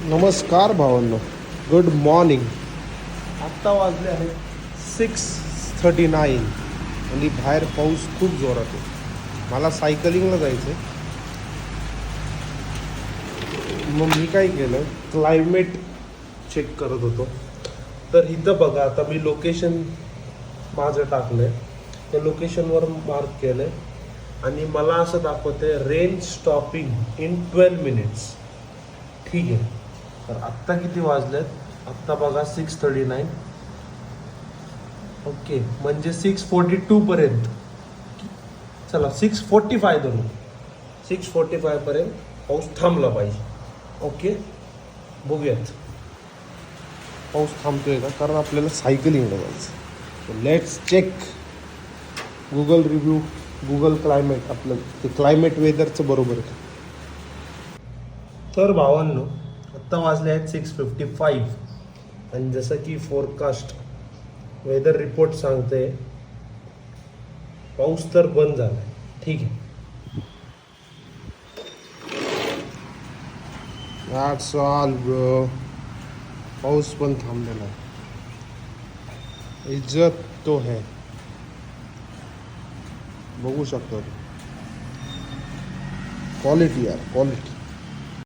नमस्कार भावांनो, good morning. आत्ता वाजले आहेत 6:39 आणि बाहेर पाऊस खूप जोरात आहे. मला सायकलिंगला जायचं आहे. मग मी काय केलं, क्लायमेट चेक करत होतो. तर इथं बघा, आता मी लोकेशन माझं टाकलं आहे, त्या लोकेशनवर मार्क केलं आहे आणि मला असं दाखवतं आहे रेन स्टॉपिंग इन 12 मिनिट्स. ठीक आहे. तर आत्ता किती वाजलेत, आत्ता बघा 6:39. ओके, म्हणजे 6:42 पर्यंत. चला 6:45 धरू. 6:45 पर्यंत पाऊस थांबला पाहिजे. ओके, बघूयात पाऊस थांबतोय का, कारण आपल्याला सायकलिंगला जायचं. Let's check Google review, Google climate. आपलं ते क्लायमेट वेदरचं बरोबर आहे. तर भावांनो, आत्ता वाजले आहेत 6:55 आणि जसं की फोरकास्ट वेदर रिपोर्ट सांगते, पाऊस तर बंद झाला आहे. ठीक आहे, दॅट्स ऑल ब्रो. पाऊस पण थांबलेला आहे. इज्जत तो है, बघू शकतो. क्वालिटी यार, क्वालिटी.